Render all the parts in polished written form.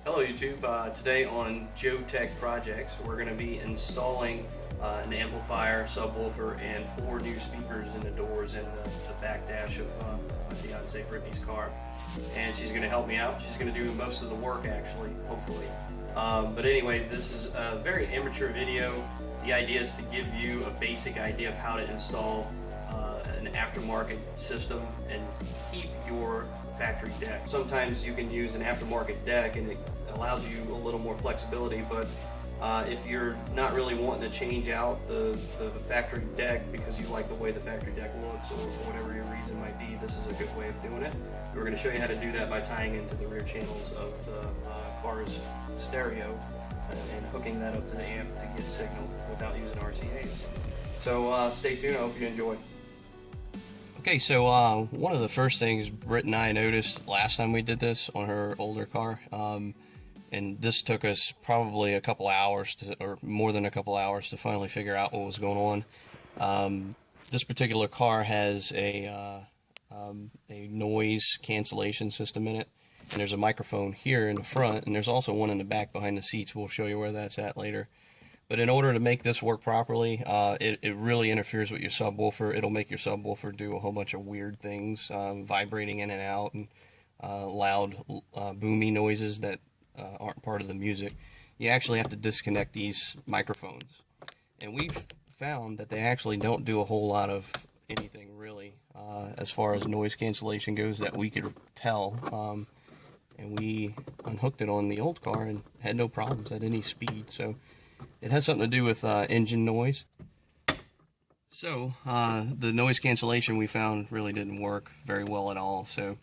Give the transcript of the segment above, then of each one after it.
Hello YouTube. Today on Joe Tech Projects we're going to be installing an amplifier, subwoofer, and 4 new speakers in the doors and the back dash of my fiance Brittany's car. And she's going to help me out. She's going to do most of the work actually, hopefully. But anyway, this is a very amateur video. The idea is to give you a basic idea of how to install an aftermarket system and keep your factory deck. Sometimes you can use an aftermarket deck and it allows you a little more flexibility, but if you're not really wanting to change out the factory deck because you like the way the factory deck looks or for whatever your reason might be, this is a good way of doing it. We're going to show you how to do that by tying into the rear channels of the car's stereo and hooking that up to the amp to get signal without using RCAs. So stay tuned, I hope you enjoy. Okay, so one of the first things Britt and I noticed last time we did this on her older car, and this took us probably a couple hours or more than a couple hours to finally figure out what was going on. This particular car has a noise cancellation system in it, and there's a microphone here in the front, and there's also one in the back behind the seats. We'll show you where that's at later. But in order to make this work properly, it really interferes with your subwoofer. It'll make your subwoofer do a whole bunch of weird things, vibrating in and out, and loud, boomy noises that aren't part of the music. You actually have to disconnect these microphones. And we've found that they actually don't do a whole lot of anything really as far as noise cancellation goes that we could tell. And we unhooked it on the old car and had no problems at any speed. So it has something to do with engine noise. So the noise cancellation we found really didn't work very well at all. So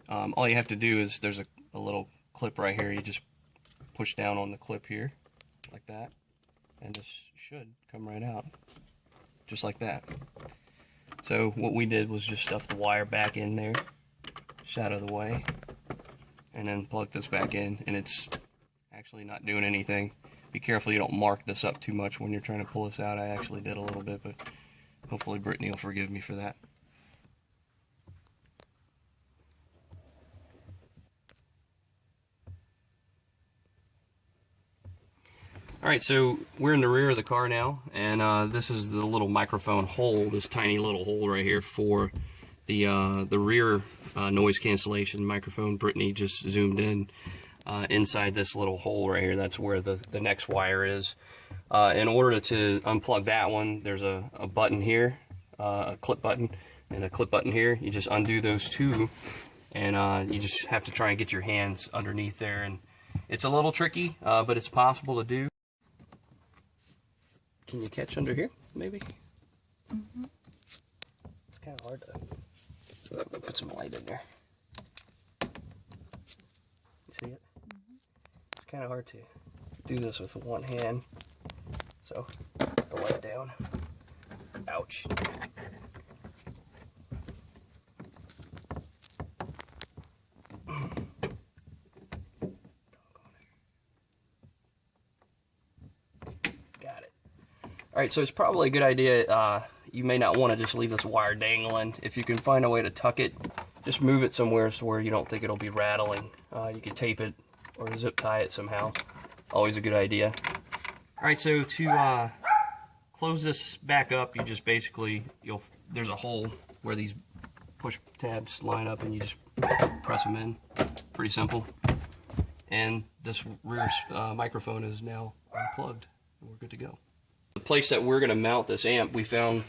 all you have to do is there's a little clip right here. You just push down on the clip here like that, and this should come right out just like that. So what we did was just stuff the wire back in there, just out of the way, and then plug this back in, and it's actually not doing anything. Be careful you don't mark this up too much when you're trying to pull this out. I actually did a little bit, but hopefully Brittany will forgive me for that. Alright, so we're in the rear of the car now, and this is the little microphone hole, this tiny little hole right here for the rear noise cancellation microphone. Brittany just zoomed in. Inside this little hole right here, that's where the next wire is. In order to unplug that one, there's a button here, a clip button, and a clip button here. You just undo those two, and you just have to try and get your hands underneath there. And it's a little tricky, but it's possible to do. Can you catch under here, maybe? Mm-hmm. It's kind of hard to put some light in there. You see it? It's kind of hard to do this with one hand, so put the light down. Ouch. Got it. Alright, so it's probably a good idea, you may not want to just leave this wire dangling. If you can find a way to tuck it, just move it somewhere so where you don't think it'll be rattling. You can tape it or zip tie it somehow. Always a good idea. Alright, so to close this back up, you just basically, there's a hole where these push tabs line up and you just press them in. Pretty simple. And this rear microphone is now unplugged. We're good to go. The place that we're going to mount this amp, we found,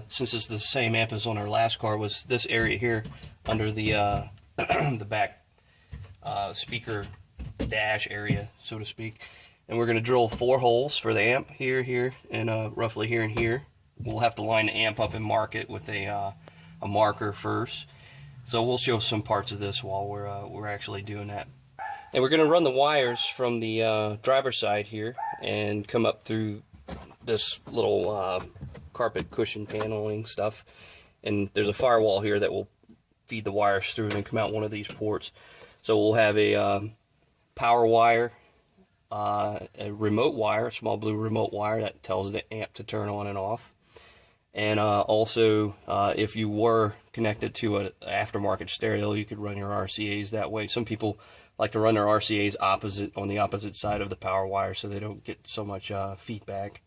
since it's the same amp as on our last car, was this area here under the the back speaker dash area, so to speak. And we're going to drill 4 holes for the amp, here, here, and roughly here and here. We'll have to line the amp up and mark it with a marker first. So we'll show some parts of this while we're actually doing that. And we're going to run the wires from the driver's side here and come up through this little carpet cushion paneling stuff. And there's a firewall here that will feed the wires through and then come out one of these ports. So we'll have a power wire, a remote wire, a small blue remote wire that tells the amp to turn on and off. And also, if you were connected to an aftermarket stereo, you could run your RCAs that way. Some people like to run their RCAs on the opposite side of the power wire so they don't get so much feedback.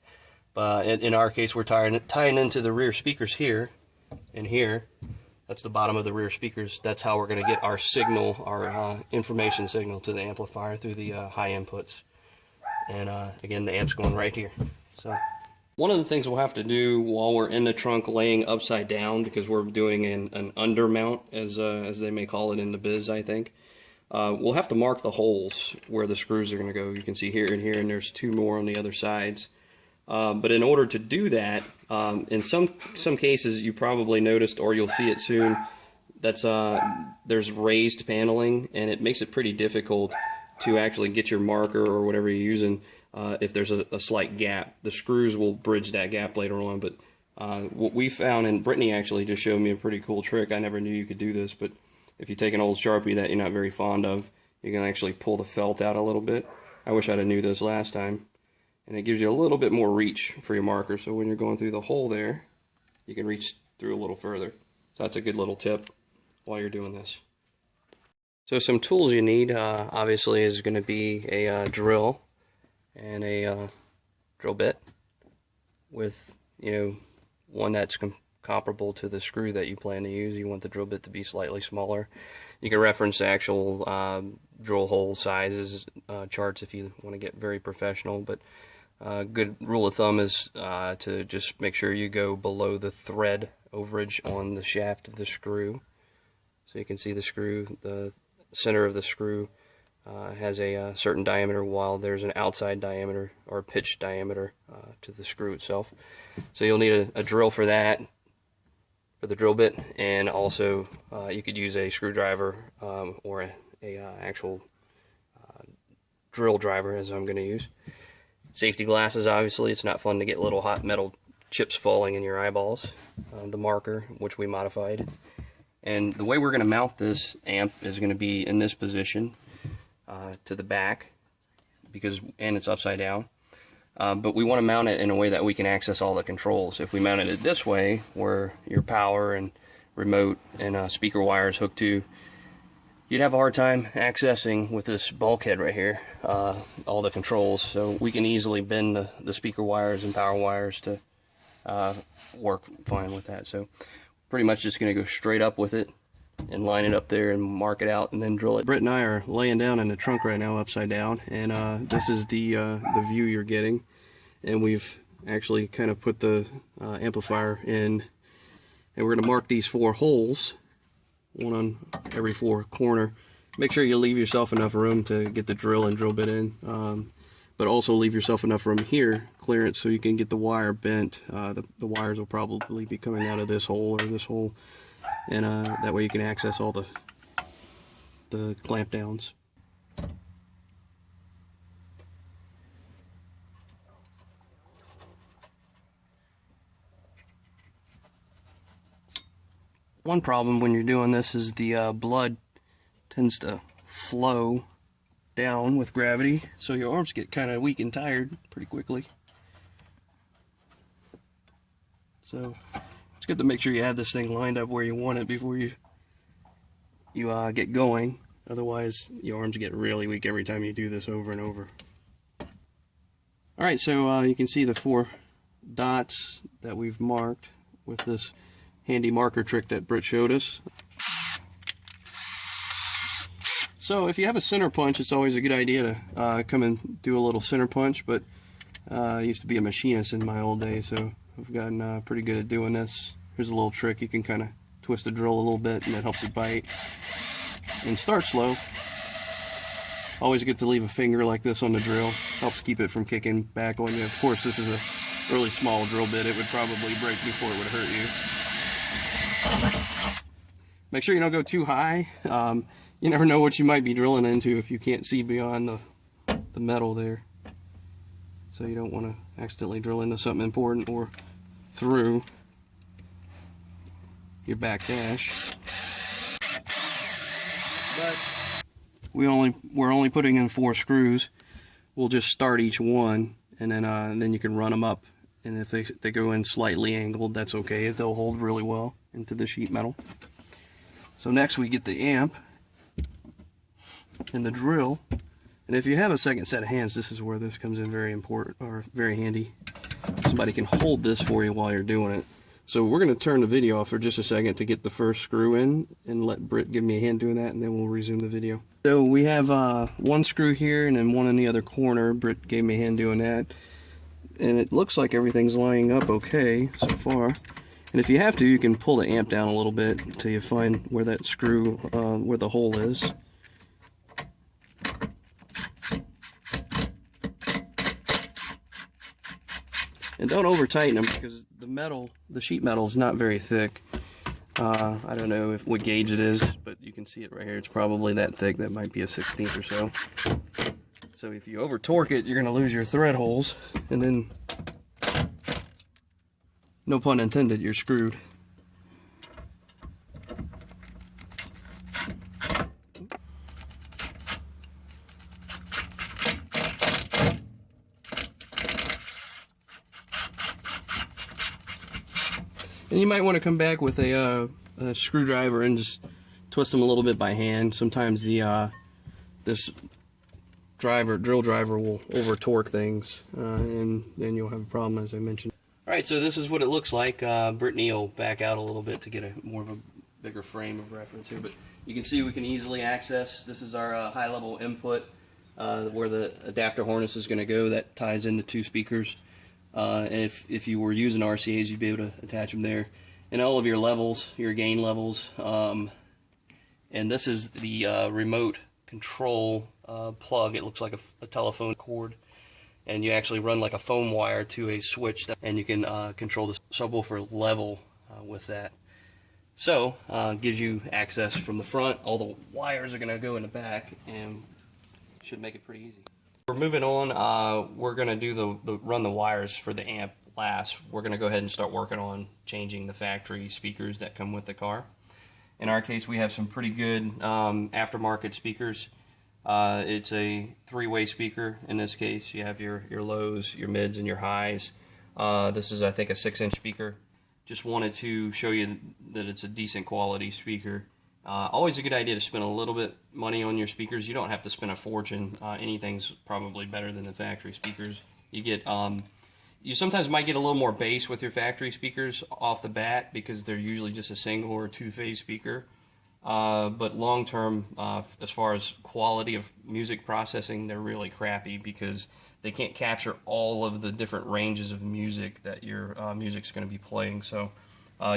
But in our case, we're tying into the rear speakers here and here. That's the bottom of the rear speakers. That's how we're going to get our signal, our information signal to the amplifier through the high inputs. And again, the amp's going right here. So one of the things we'll have to do while we're in the trunk laying upside down, because we're doing an undermount, as they may call it in the biz, I think, we'll have to mark the holes where the screws are going to go. You can see here and here, and there's 2 more on the other sides. But in order to do that, in some cases you probably noticed, or you'll see it soon, that's there's raised paneling, and it makes it pretty difficult to actually get your marker or whatever you're using if there's a slight gap. The screws will bridge that gap later on, but what we found, and Brittany actually just showed me a pretty cool trick. I never knew you could do this, but if you take an old Sharpie that you're not very fond of, you can actually pull the felt out a little bit. I wish I'd have knew this last time. And it gives you a little bit more reach for your marker, so when you're going through the hole there, you can reach through a little further. So that's a good little tip while you're doing this. So some tools you need, obviously, is going to be a drill and a drill bit with, one that's comparable to the screw that you plan to use. You want the drill bit to be slightly smaller. You can reference the actual drill hole sizes charts if you want to get very professional, but good rule of thumb is to just make sure you go below the thread overage on the shaft of the screw. So you can see the screw, the center of the screw has a certain diameter, while there's an outside diameter or pitch diameter to the screw itself. So you'll need a drill for that, for the drill bit, and also you could use a screwdriver or a actual drill driver, as I'm going to use. Safety glasses, obviously. It's not fun to get little hot metal chips falling in your eyeballs. The marker, which we modified. And the way we're going to mount this amp is going to be in this position to the back, and it's upside down. But we want to mount it in a way that we can access all the controls. If we mounted it this way, where your power and remote and speaker wires hooked to, you'd have a hard time accessing, with this bulkhead right here, all the controls. So we can easily bend the speaker wires and power wires to work fine with that. So pretty much just going to go straight up with it and line it up there and mark it out and then drill it. Britt and I are laying down in the trunk right now upside down, and this is the view you're getting. And we've actually kind of put the amplifier in, and we're going to mark these 4 holes, one on every 4 corner. Make sure you leave yourself enough room to get the drill and drill bit in, but also leave yourself enough room here, clearance, so you can get the wire bent. The wires will probably be coming out of this hole or this hole, and that way you can access all the clamp downs. One problem when you're doing this is the blood tends to flow down with gravity, so your arms get kind of weak and tired pretty quickly. So it's good to make sure you have this thing lined up where you want it before you get going. Otherwise, your arms get really weak every time you do this over and over. Alright, so you can see the 4 dots that we've marked with this handy marker trick that Britt showed us. So if you have a center punch, it's always a good idea to come and do a little center punch, but I used to be a machinist in my old days, so I've gotten pretty good at doing this. Here's a little trick. You can kind of twist the drill a little bit, and that helps it bite. And start slow. Always good to leave a finger like this on the drill. Helps keep it from kicking back on you. Of course, this is a really small drill bit. It would probably break before it would hurt you. Make sure you don't go too high. You never know what you might be drilling into if you can't see beyond the metal there. So you don't want to accidentally drill into something important or through your back dash. But we're only putting in 4 screws. We'll just start each one, and then you can run them up. And if they go in slightly angled, that's okay. They'll hold really well into the sheet metal. So next we get the amp. and the drill. And if you have a second set of hands, this is where this comes in very important, or very handy. Somebody can hold this for you while you're doing it. So we're going to turn the video off for just a second to get the first screw in, and let Britt give me a hand doing that, and then we'll resume the video. So we have one screw here and then one in the other corner. Britt gave me a hand doing that. And it looks like everything's lining up okay so far. And if you have to, you can pull the amp down a little bit until you find where that screw, where the hole is. And don't over tighten them, because the metal, the sheet metal is not very thick. I don't know what gauge it is, but you can see it right here. It's probably that thick. That might be a 1/16 or so. So if you over torque it, you're going to lose your thread holes, and then, no pun intended, you're screwed. And you might want to come back with a screwdriver and just twist them a little bit by hand. Sometimes the this drill driver will over torque things, and then you'll have a problem, as I mentioned. All right, so this is what it looks like. Brittany will back out a little bit to get more of a bigger frame of reference here, but you can see we can easily access. This is our high-level input, where the adapter harness is going to go. That ties into 2 speakers. And if you were using RCAs, you'd be able to attach them there. And all of your levels, your gain levels. And this is the remote control plug. It looks like a telephone cord. And you actually run like a foam wire to a switch, and you can control the subwoofer level with that. So, gives you access from the front. All the wires are going to go in the back, and should make it pretty easy. We're moving on. We're going to do run the wires for the amp last. We're going to go ahead and start working on changing the factory speakers that come with the car. In our case, we have some pretty good aftermarket speakers. It's a 3-way speaker. In this case, you have your lows, your mids, and your highs. This is, I think, a 6-inch speaker. Just wanted to show you that it's a decent quality speaker. Always a good idea to spend a little bit money on your speakers. You don't have to spend a fortune. Anything's probably better than the factory speakers. You get, you sometimes might get a little more bass with your factory speakers off the bat, because they're usually just a single or 2-phase speaker. But long term, as far as quality of music processing, they're really crappy, because they can't capture all of the different ranges of music that your music's going to be playing. So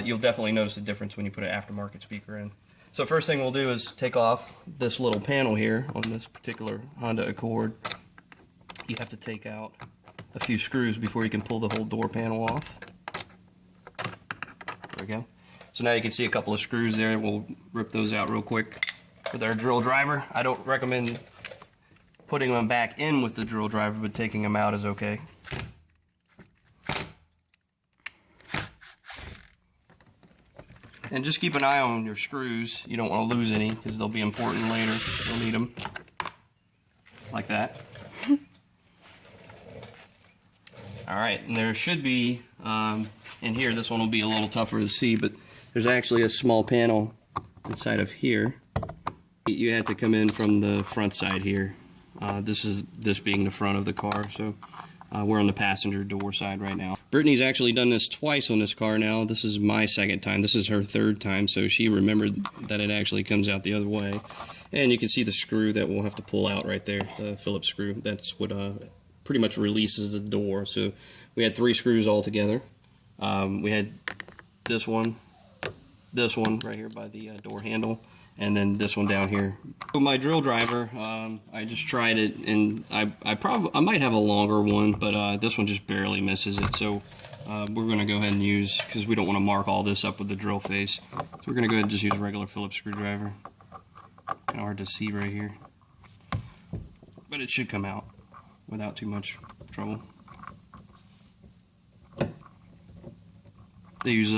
you'll definitely notice a difference when you put an aftermarket speaker in. So first thing we'll do is take off this little panel here on this particular Honda Accord. You have to take out a few screws before you can pull the whole door panel off. There we go. So now you can see a couple of screws there. We'll rip those out real quick with our drill driver. I don't recommend putting them back in with the drill driver, but taking them out is okay. And just keep an eye on your screws. You don't want to lose any, because they'll be important later. You'll need them. Like that. Alright, and there should be, in here, this one will be a little tougher to see, but there's actually a small panel inside of here. You had to come in from the front side here. This being the front of the car, so we're on the passenger door side right now. Brittany's actually done this twice on this car now. This is my 2nd time. This is her 3rd time, so she remembered that it actually comes out the other way. And you can see the screw that we'll have to pull out right there, the Phillips screw. That's what pretty much releases the door. So we had 3 screws all together. We had this one right here by the door handle, and then this one down here. With my drill driver, I just tried it, and I might have a longer one, but this one just barely misses it. So we're going to go ahead and use, because we don't want to mark all this up with the drill face, so we're going to go ahead and just use a regular Phillips screwdriver. Kind of hard to see right here, but it should come out without too much trouble. They use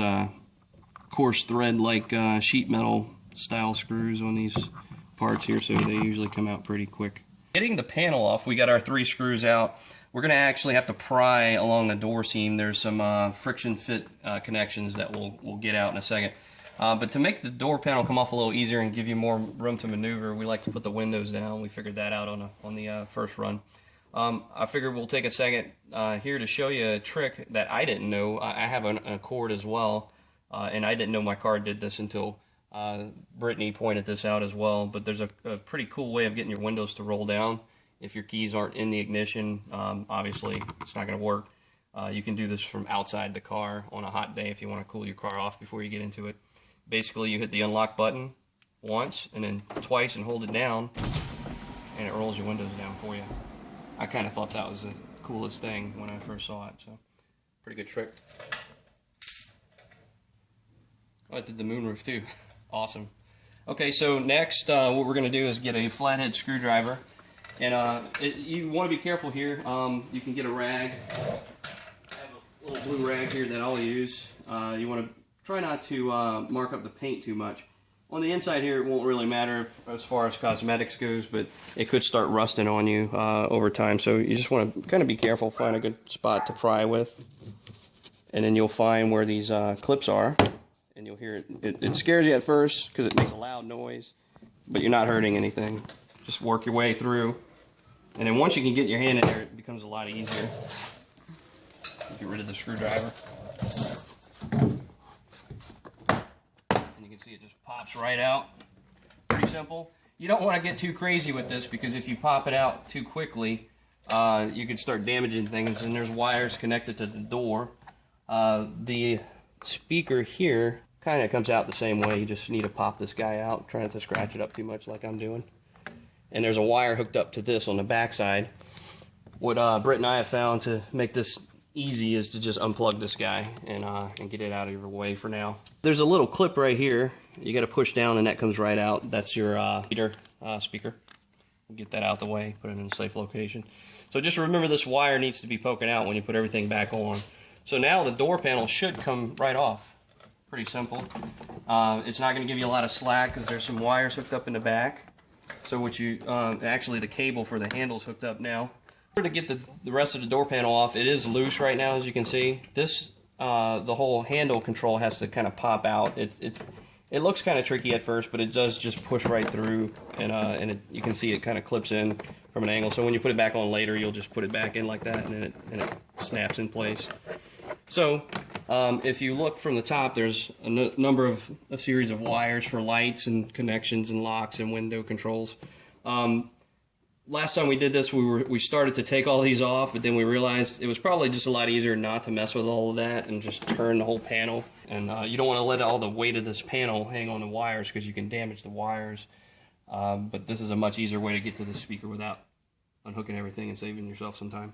coarse thread like sheet metal style screws on these parts here, so they usually come out pretty quick. Getting the panel off, we got our 3 screws out. We're going to actually have to pry along the door seam. There's some friction fit connections that we'll get out in a second. But to make the door panel come off a little easier and give you more room to maneuver, we like to put the windows down. We figured that out on the first run. I figured we'll take a second here to show you a trick that I didn't know. I have a cord as well, and I didn't know my car did this until Brittany pointed this out as well. But there's a pretty cool way of getting your windows to roll down if your keys aren't in the ignition. Obviously, it's not going to work. You can do this from outside the car on a hot day if you want to cool your car off before you get into it. Basically, you hit the unlock button once and then twice and hold it down, and it rolls your windows down for you. I kind of thought that was the coolest thing when I first saw it, so pretty good trick. Oh, it did the moonroof too. Awesome. Okay, so next what we're going to do is get a flathead screwdriver, and you want to be careful here. You can get a rag. I have a little blue rag here that I'll use. You want to try not to mark up the paint too much. On the inside here, it won't really matter as far as cosmetics goes, but it could start rusting on you over time. So you just want to kind of be careful, find a good spot to pry with. And then you'll find where these clips are, and you'll hear it. It scares you at first because it makes a loud noise, but you're not hurting anything. Just work your way through. And then once you can get your hand in there, it becomes a lot easier. Get rid of the screwdriver. See, it just pops right out. Pretty simple. You don't want to get too crazy with this because if you pop it out too quickly, you could start damaging things, and there's wires connected to the door. The speaker here kind of comes out the same way. You just need to pop this guy out, try not to scratch it up too much like I'm doing. And there's a wire hooked up to this on the back side. What Britt and I have found to make this easy is to just unplug this guy and get it out of your way for now. There's a little clip right here. You got to push down and that comes right out. That's your heater speaker. Get that out the way, put it in a safe location. So just remember this wire needs to be poking out when you put everything back on. So now the door panel should come right off. Pretty simple. It's not going to give you a lot of slack because there's some wires hooked up in the back. So what you actually the cable for the handle's hooked up now. To get the rest of the door panel off, it is loose right now, as you can see. This the whole handle control has to kind of pop out. It looks kind of tricky at first, but it does just push right through, and you can see it kind of clips in from an angle. So when you put it back on later, you'll just put it back in like that, and then it snaps in place. So if you look from the top, there's a series of wires for lights and connections and locks and window controls. Last time we did this, we started to take all these off, but then we realized it was probably just a lot easier not to mess with all of that and just turn the whole panel. And you don't want to let all the weight of this panel hang on the wires because you can damage the wires. But this is a much easier way to get to the speaker without unhooking everything and saving yourself some time.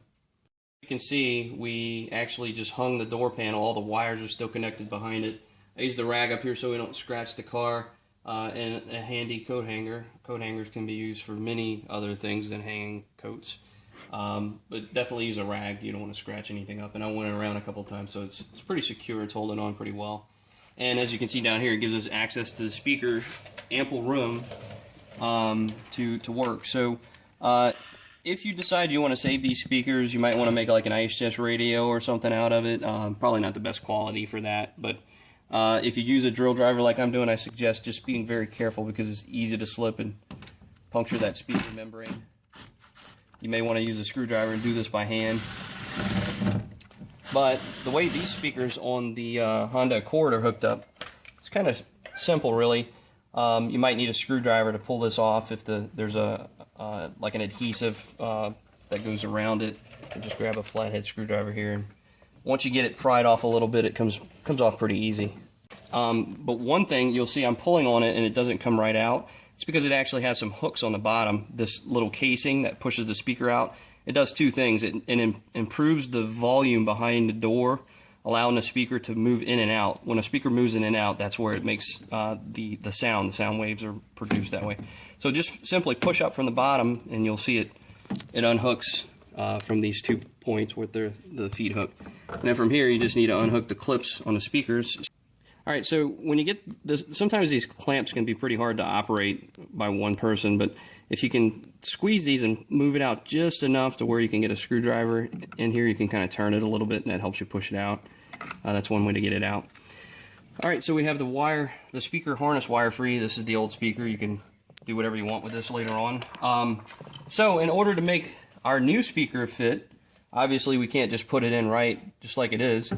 You can see we actually just hung the door panel. All the wires are still connected behind it. I used the rag up here so we don't scratch the car. And a handy coat hanger. Coat hangers can be used for many other things than hanging coats. But definitely use a rag. You don't want to scratch anything up. And I went around a couple times, so it's pretty secure. It's holding on pretty well. And as you can see down here, it gives us access to the speaker, ample room to work. So if you decide you want to save these speakers, you might want to make like an ice chest radio or something out of it. Probably not the best quality for that, but if you use a drill driver like I'm doing, I suggest just being very careful because it's easy to slip and puncture that speaker membrane. You may want to use a screwdriver and do this by hand. But the way these speakers on the Honda Accord are hooked up, it's kind of simple really. You might need a screwdriver to pull this off if there's like an adhesive that goes around it. You just grab a flathead screwdriver here, and once you get it pried off a little bit, it comes off pretty easy. But one thing you'll see, I'm pulling on it and it doesn't come right out. It's because it actually has some hooks on the bottom. This little casing that pushes the speaker out. It does two things. It improves the volume behind the door, allowing the speaker to move in and out. When a speaker moves in and out, that's where it makes the sound. The sound waves are produced that way. So just simply push up from the bottom and you'll see it unhooks from these 2 points with the feet hook. And then from here you just need to unhook the clips on the speakers. Alright, so when you get this, sometimes these clamps can be pretty hard to operate by one person, but if you can squeeze these and move it out just enough to where you can get a screwdriver in here, you can kind of turn it a little bit and that helps you push it out. That's one way to get it out. Alright, so we have the speaker harness wire free. This is the old speaker. You can do whatever you want with this later on. So in order to make our new speaker fit, obviously we can't just put it in right just like it is.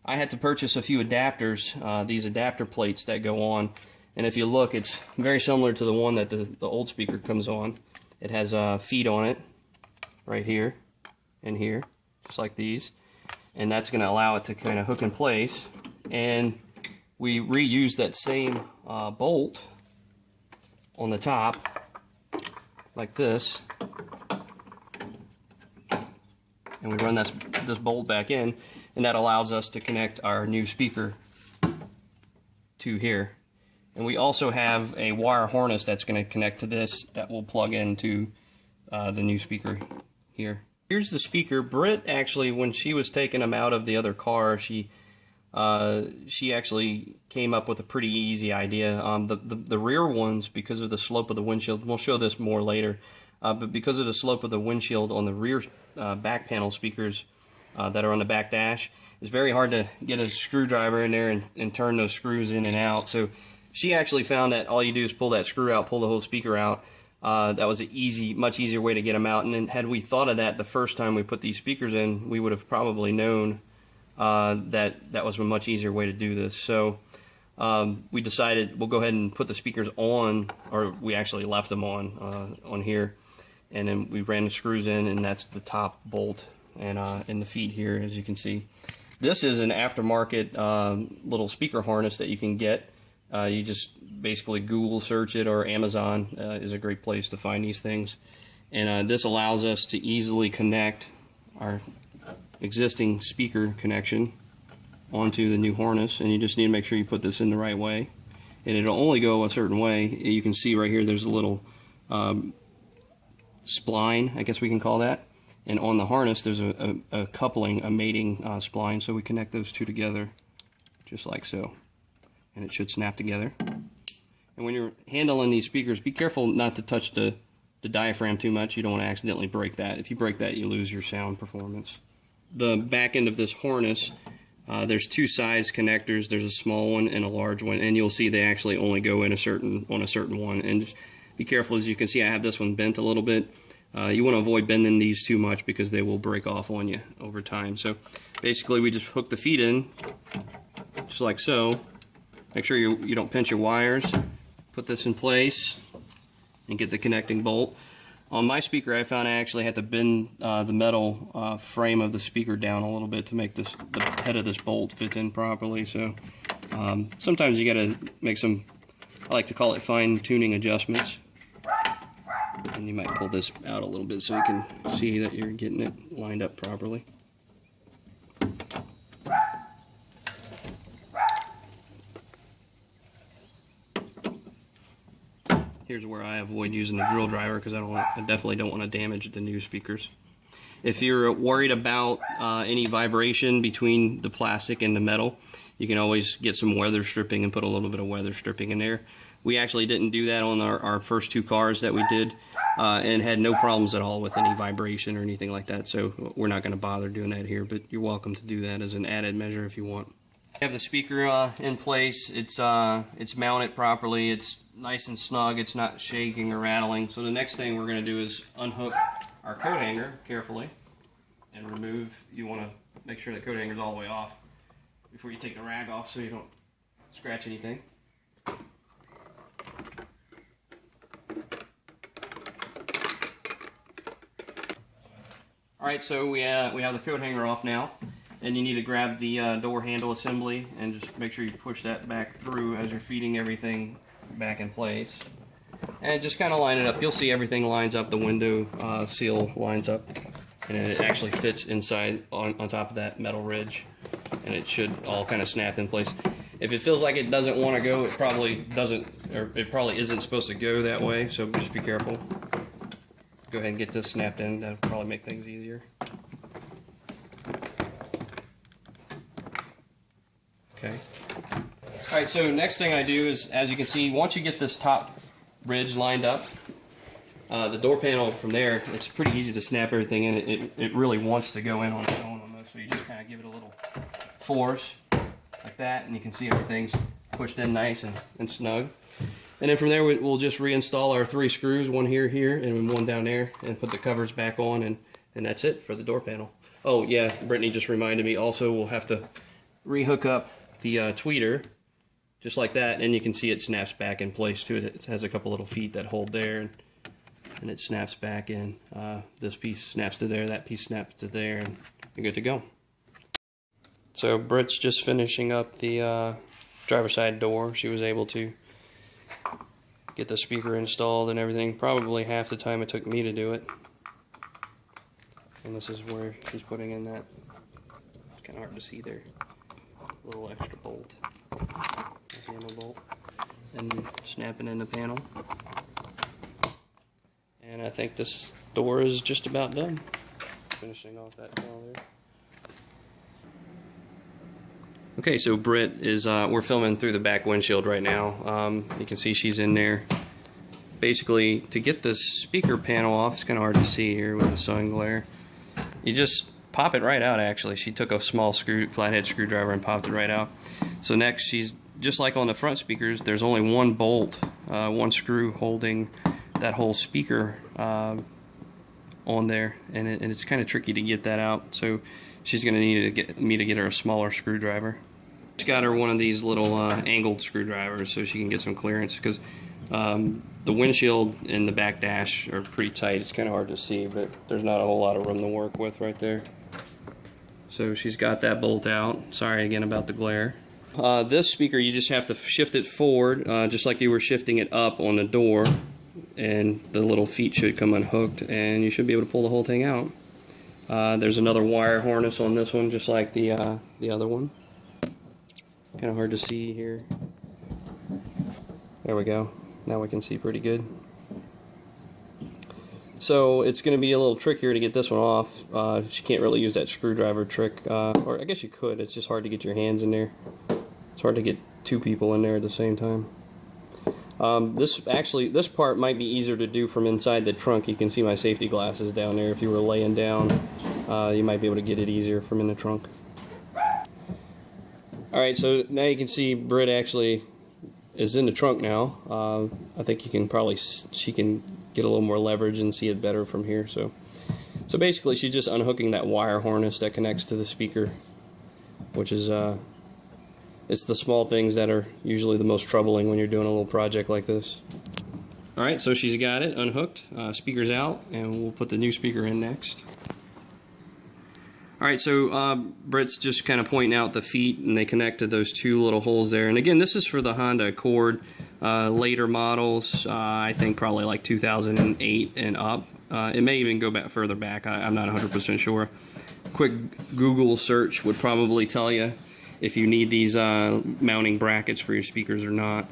I had to purchase a few adapters, these adapter plates that go on. And if you look, it's very similar to the one that the old speaker comes on. It has feet on it, right here and here, just like these. And that's going to allow it to kind of hook in place. And we reuse that same bolt on the top, like this. And we run this bolt back in, and that allows us to connect our new speaker to here. And we also have a wire harness that's going to connect to this that will plug into the new speaker here. Here's the speaker. Britt actually, when she was taking them out of the other car, she actually came up with a pretty easy idea. The rear ones, because of the slope of the windshield, we'll show this more later, but because of the slope of the windshield on the rear back panel speakers that are on the back dash, it's very hard to get a screwdriver in there and turn those screws in and out. So she actually found that all you do is pull that screw out, pull the whole speaker out. That was an much easier way to get them out. And then had we thought of that the first time we put these speakers in, we would have probably known that was a much easier way to do this. So we decided we'll go ahead and put the speakers on, or we actually left them on here, and then we ran the screws in, and that's the top bolt and in the feet here, as you can see. This is an aftermarket little speaker harness that you can get. You just basically Google search it, or Amazon is a great place to find these things. And this allows us to easily connect our existing speaker connection onto the new harness, and you just need to make sure you put this in the right way, and it'll only go a certain way. You can see right here there's a little spline, I guess we can call that, and on the harness there's a coupling, a mating spline, so we connect those two together just like so, and it should snap together. And when you're handling these speakers, be careful not to touch the diaphragm too much. You don't want to accidentally break that. If you break that, you lose your sound performance. The back end of this harness, there's two size connectors. There's a small one and a large one, and you'll see they actually only go in on a certain one. And just be careful. As you can see, I have this one bent a little bit. You want to avoid bending these too much because they will break off on you over time. So basically we just hook the feet in just like so. Make sure you don't pinch your wires. Put this in place and get the connecting bolt. On my speaker, I found I actually had to bend the metal frame of the speaker down a little bit to make the head of this bolt fit in properly. So sometimes you got to make some, I like to call it fine-tuning adjustments. And you might pull this out a little bit so you can see that you're getting it lined up properly. Here's where I avoid using the drill driver because I definitely don't want to damage the new speakers. If you're worried about any vibration between the plastic and the metal, you can always get some weather stripping and put a little bit of weather stripping in there. We actually didn't do that on our first two cars that we did, and had no problems at all with any vibration or anything like that, so we're not going to bother doing that here, but you're welcome to do that as an added measure if you want. I have the speaker in place. It's mounted properly. It's nice and snug. It's not shaking or rattling. So the next thing we're going to do is unhook our coat hanger carefully and remove. You want to make sure the coat hanger is all the way off before you take the rag off so you don't scratch anything. Alright, so we have the coat hanger off now, and you need to grab the door handle assembly and just make sure you push that back through as you're feeding everything back in place. And just kind of line it up. You'll see everything lines up, the window seal lines up, and it actually fits inside on top of that metal ridge, and it should all kind of snap in place. If it feels like it doesn't want to go, it probably doesn't, or it probably isn't supposed to go that way, so just be careful. Go ahead and get this snapped in. That'll probably make things easier. Okay. Alright, so next thing I do is, as you can see, once you get this top ridge lined up, the door panel from there, it's pretty easy to snap everything in. It really wants to go in on its own almost, so you just kind of give it a little force. like that, and you can see everything's pushed in nice and snug. And then from there we'll just reinstall our 3 screws, one here, and one down there, and put the covers back on, and that's it for the door panel. Oh yeah, Brittany just reminded me, also we'll have to rehook up the tweeter, just like that, and you can see it snaps back in place too. It has a couple little feet that hold there, and it snaps back in. This piece snaps to there, that piece snaps to there, and you're good to go. So Britt's just finishing up the driver's side door. She was able to get the speaker installed and everything, probably half the time it took me to do it. And this is where she's putting in that, it's kind of hard to see there, little extra bolt, hammer bolt, and snapping in the panel. And I think this door is just about done. Finishing off that panel there. Okay, so Britt is, we're filming through the back windshield right now. You can see she's in there. Basically, to get the speaker panel off, it's kind of hard to see here with the sun glare. You just pop it right out, actually. She took a small flathead screwdriver and popped it right out. So next, she's, just like on the front speakers, there's only one bolt, one screw holding that whole speaker on there, and it's kind of tricky to get that out. So she's going to need me to get her a smaller screwdriver. Just got her one of these little angled screwdrivers so she can get some clearance, because the windshield and the back dash are pretty tight. It's kind of hard to see, but there's not a whole lot of room to work with right there. So she's got that bolt out. Sorry again about the glare. This speaker, you just have to shift it forward, just like you were shifting it up on the door, and the little feet should come unhooked, and you should be able to pull the whole thing out. There's another wire harness on this one, just like the other one. Kind of hard to see here. There we go. Now we can see pretty good. So it's going to be a little trickier to get this one off. She can't really use that screwdriver trick, or I guess you could. It's just hard to get your hands in there. It's hard to get 2 people in there at the same time. This part might be easier to do from inside the trunk. You can see my safety glasses down there. If you were laying down, you might be able to get it easier from in the trunk. Alright, so now you can see Britt actually is in the trunk now. I think she can get a little more leverage and see it better from here. So basically she's just unhooking that wire harness that connects to the speaker, which is it's the small things that are usually the most troubling when you're doing a little project like this. Alright, so she's got it unhooked, speaker's out, and we'll put the new speaker in next. Alright, so Britt's just kind of pointing out the feet, and they connect to those 2 little holes there. And again, this is for the Honda Accord later models, I think probably like 2008 and up. It may even go back further back, I'm not 100% sure. Quick Google search would probably tell you if you need these mounting brackets for your speakers or not.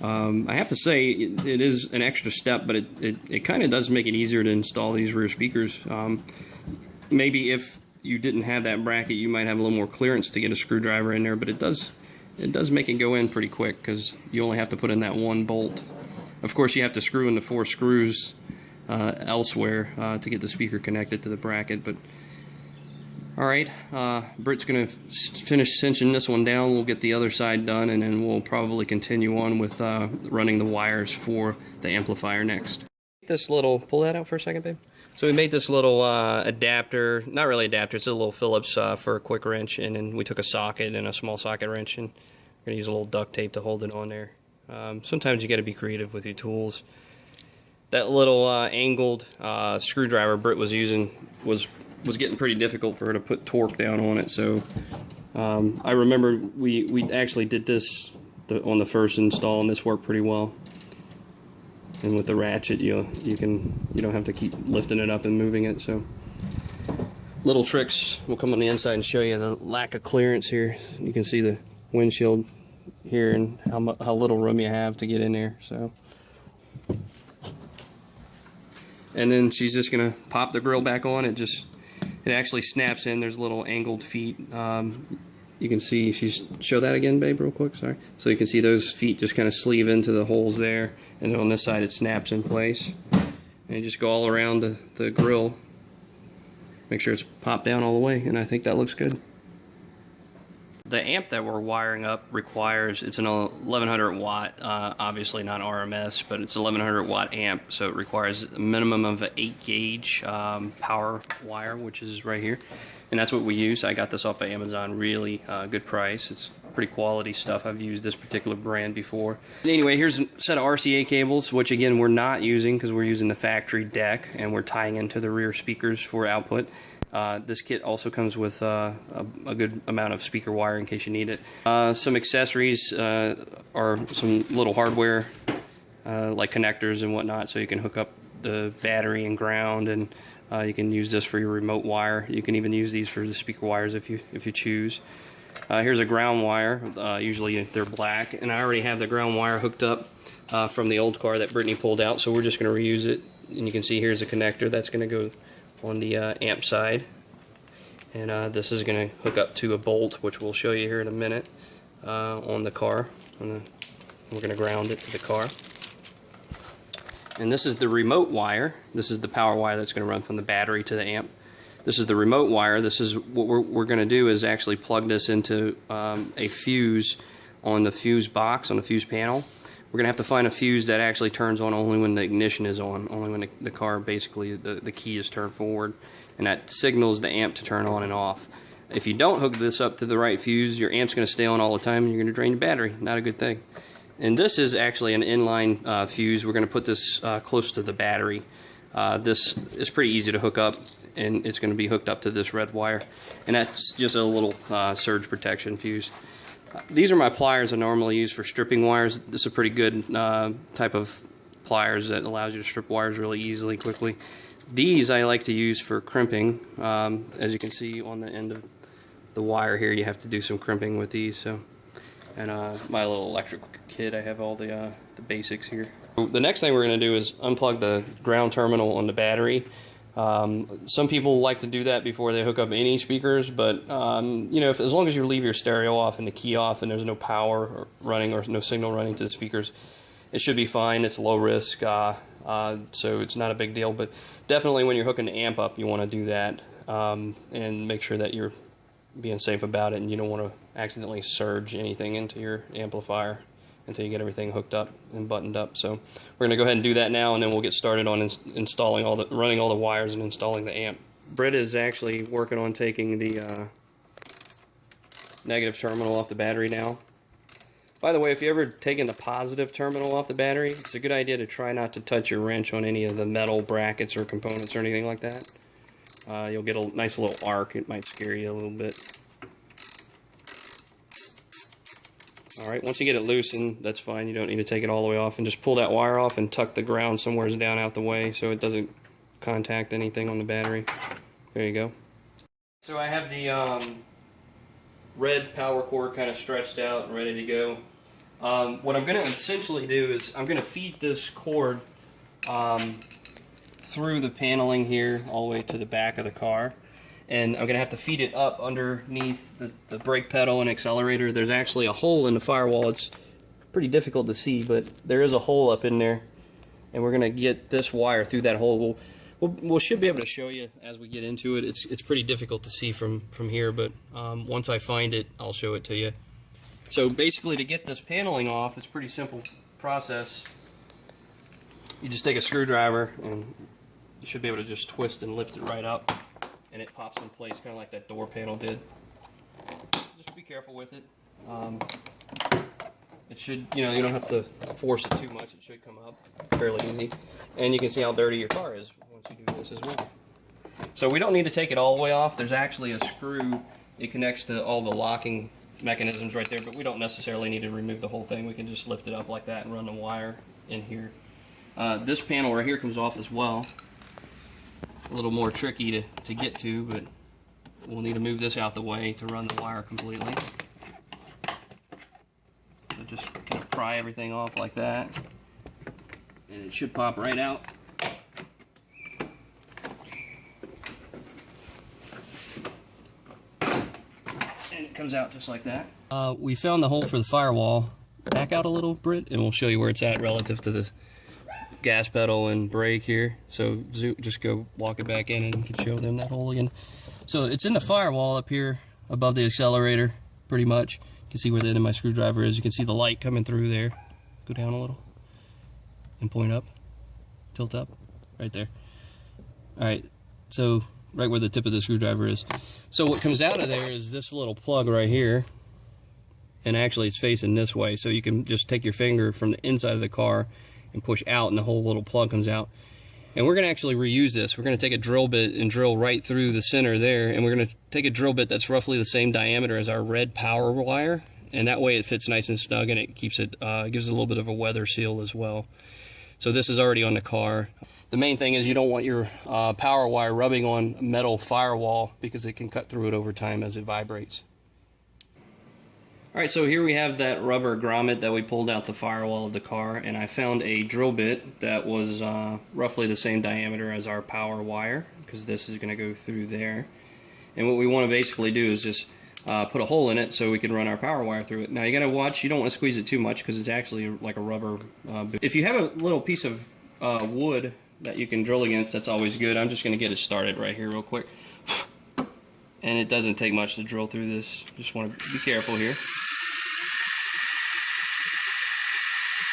I have to say it is an extra step, but it kind of does make it easier to install these rear speakers. Maybe if you didn't have that bracket, you might have a little more clearance to get a screwdriver in there, but it does make it go in pretty quick, because you only have to put in that 1 bolt. Of course, you have to screw in the 4 screws elsewhere to get the speaker connected to the bracket. But alright, Britt's going to finish cinching this one down. We'll get the other side done, and then we'll probably continue on with running the wires for the amplifier next. This little, pull that out for a second, babe. So we made this little adapter, not really adapter, it's a little Phillips for a quick wrench, and then we took a socket and a small socket wrench, and we're going to use a little duct tape to hold it on there. Sometimes you got to be creative with your tools. That little angled screwdriver Britt was using was getting pretty difficult for her to put torque down on it, so I remember we actually did this on the first install, and this worked pretty well. And with the ratchet, you don't have to keep lifting it up and moving it. So little tricks. We'll come on the inside and show you the lack of clearance here. You can see the windshield here and how little room you have to get in there. So, and then she's just gonna pop the grill back on. It actually snaps in. There's little angled feet. You can see, show that again, babe, real quick, sorry. So you can see those feet just kind of sleeve into the holes there, and then on this side it snaps in place. And you just go all around the grill, make sure it's popped down all the way, and I think that looks good. the amp that we're wiring up requires, it's an 1100 watt, obviously not RMS, but it's 1100 watt amp, so it requires a minimum of an 8 gauge power wire, which is right here, and that's what we use. I got this off of Amazon, really good price. It's pretty quality stuff. I've used this particular brand before. Anyway, here's a set of RCA cables, which again we're not using because we're using the factory deck and we're tying into the rear speakers for output. This kit also comes with a good amount of speaker wire in case you need it. Some accessories are some little hardware like connectors and whatnot, so you can hook up the battery and ground, and you can use this for your remote wire. You can even use these for the speaker wires if you choose. Here's a ground wire. Usually they're black, and I already have the ground wire hooked up from the old car that Brittany pulled out, so we're just going to reuse it. And you can see here's a connector that's going to go on the amp side, and this is going to hook up to a bolt, which we'll show you here in a minute, on the car. We're going to ground it to the car. And this is the remote wire. This is the power wire that's going to run from the battery to the amp. This is the remote wire. This is what we're going to do, is actually plug this into a fuse on the fuse box, on the fuse panel. We're going to have to find a fuse that actually turns on only when the ignition is on, only when the car, basically, the key is turned forward, and that signals the amp to turn on and off. If you don't hook this up to the right fuse, your amp's going to stay on all the time and you're going to drain the battery. Not a good thing. And this is actually an inline fuse. We're going to put this close to the battery. This is pretty easy to hook up, and it's going to be hooked up to this red wire. And that's just a little surge protection fuse. These are my pliers I normally use for stripping wires. This is a pretty good type of pliers that allows you to strip wires really easily, quickly. These I like to use for crimping. As you can see on the end of the wire here, you have to do some crimping with these. So, and my little electrical kit, I have all the basics here. The next thing we're going to do is unplug the ground terminal on the battery. Some people like to do that before they hook up any speakers, but you know, as long as you leave your stereo off and the key off and there's no power running or no signal running to the speakers, it should be fine. It's low risk, so it's not a big deal. But definitely when you're hooking the amp up, you want to do that and make sure that you're being safe about it, and you don't want to accidentally surge anything into your amplifier until you get everything hooked up and buttoned up. So we're going to go ahead and do that now, and then we'll get started on installing running all the wires and installing the amp. Britt is actually working on taking the negative terminal off the battery now. By the way, if you ever taken the positive terminal off the battery, it's a good idea to try not to touch your wrench on any of the metal brackets or components or anything like that. You'll get a nice little arc. It might scare you a little bit. Alright, once you get it loosened, that's fine. You don't need to take it all the way off, and just pull that wire off and tuck the ground somewhere down out the way so it doesn't contact anything on the battery. There you go. So I have the red power cord kind of stretched out and ready to go. What I'm going to essentially do is I'm going to feed this cord through the paneling here all the way to the back of the car. And I'm going to have to feed it up underneath the brake pedal and accelerator. There's actually a hole in the firewall. It's pretty difficult to see, but there is a hole up in there. And we're going to get this wire through that hole. We should be able to show you as we get into it. It's pretty difficult to see from here, but once I find it, I'll show it to you. So basically, to get this paneling off, it's a pretty simple process. You just take a screwdriver, and you should be able to just twist and lift it right up, and it pops in place, kind of like that door panel did. Just be careful with it. It should, you don't have to force it too much. It should come up fairly easy. And you can see how dirty your car is once you do this as well. So we don't need to take it all the way off. There's actually a screw. It connects to all the locking mechanisms right there, but we don't necessarily need to remove the whole thing. We can just lift it up like that and run the wire in here. This panel right here comes off as well. A little more tricky to get to, but we'll need to move this out the way to run the wire completely. So just kind of pry everything off like that, and it should pop right out. And it comes out just like that. We found the hole for the firewall. Back out a little, Britt, and we'll show you where it's at relative to the gas pedal and brake here. So just go walk it back in and you can show them that hole again. So it's in the firewall up here above the accelerator, pretty much. You can see where the end of my screwdriver is. You can see the light coming through there. Go down a little and point up, tilt up, right there. Alright, so right where the tip of the screwdriver is. So what comes out of there is this little plug right here, and actually it's facing this way, so you can just take your finger from the inside of the car and push out and the whole little plug comes out. And we're going to actually reuse this. We're going to take a drill bit and drill right through the center there, and we're going to take a drill bit that's roughly the same diameter as our red power wire, and that way it fits nice and snug, and it keeps it gives it a little bit of a weather seal as well. So this is already on the car. The main thing is you don't want your power wire rubbing on metal firewall because it can cut through it over time as it vibrates. Alright, so here we have that rubber grommet that we pulled out the firewall of the car, and I found a drill bit that was roughly the same diameter as our power wire, because this is going to go through there. And what we want to basically do is just put a hole in it so we can run our power wire through it. Now you got to watch, you don't want to squeeze it too much because it's actually like a rubber bit. If you have a little piece of wood that you can drill against, that's always good. I'm just going to get it started right here real quick. And it doesn't take much to drill through this. Just want to be careful here.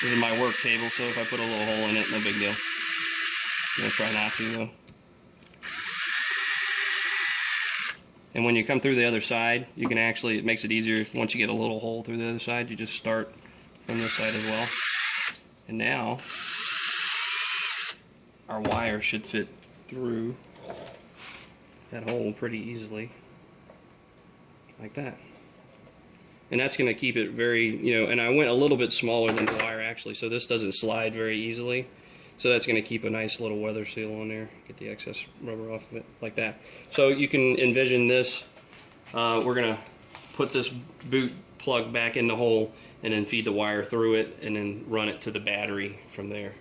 This is my work table, so if I put a little hole in it, no big deal. I'm going to try not to, though. And when you come through the other side, you can actually, it makes it easier once you get a little hole through the other side, you just start from this side as well. And now, our wire should fit through that hole pretty easily, like that. And that's going to keep it very, and I went a little bit smaller than the wire actually, so this doesn't slide very easily. So that's going to keep a nice little weather seal on there, get the excess rubber off of it, like that. So you can envision this, we're going to put this boot plug back in the hole and then feed the wire through it and then run it to the battery from there.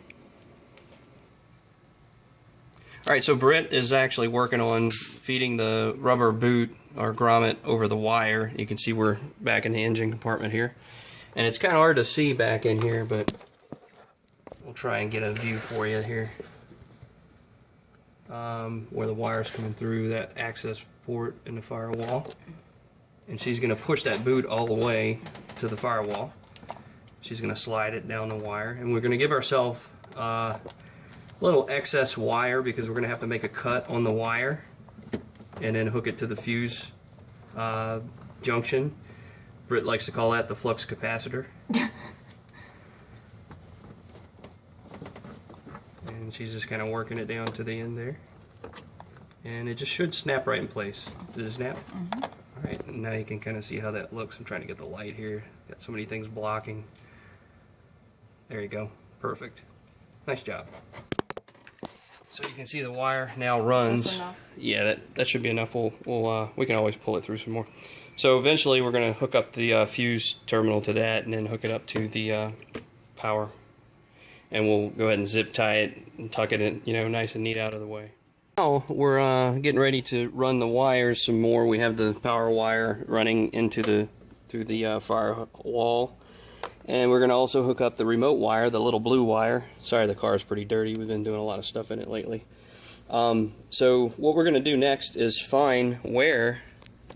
Alright, so Britt is actually working on feeding the rubber boot or grommet over the wire. You can see we're back in the engine compartment here. And it's kind of hard to see back in here, but we'll try and get a view for you here. Where the wire's coming through that access port in the firewall. And she's going to push that boot all the way to the firewall. She's going to slide it down the wire. And we're going to give ourselves little excess wire because we're going to have to make a cut on the wire and then hook it to the fuse junction. Britt likes to call that the flux capacitor. And she's just kind of working it down to the end there. And it just should snap right in place. Does it snap? Mm-hmm. Alright, and now you can kind of see how that looks. I'm trying to get the light here. Got so many things blocking. There you go. Perfect. Nice job. So you can see the wire now runs. Is this enough? Yeah, that should be enough. We can always pull it through some more. So eventually we're going to hook up the fuse terminal to that and then hook it up to the power. And we'll go ahead and zip tie it and tuck it in, nice and neat out of the way. Now we're getting ready to run the wires some more. We have the power wire running through the firewall. And we're going to also hook up the remote wire, the little blue wire. Sorry, the car is pretty dirty. We've been doing a lot of stuff in it lately. So what we're going to do next is find where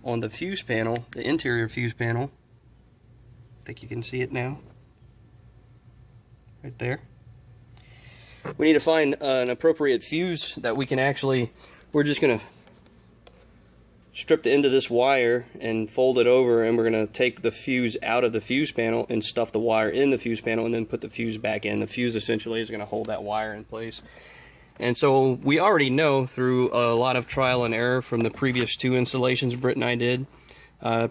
on the fuse panel, the interior fuse panel, I think you can see it now, right there. We need to find an appropriate fuse that we can actually, we're just going to strip the end of this wire and fold it over, and we're going to take the fuse out of the fuse panel and stuff the wire in the fuse panel and then put the fuse back in. The fuse essentially is going to hold that wire in place. And so we already know through a lot of trial and error from the previous 2 installations Britt and I did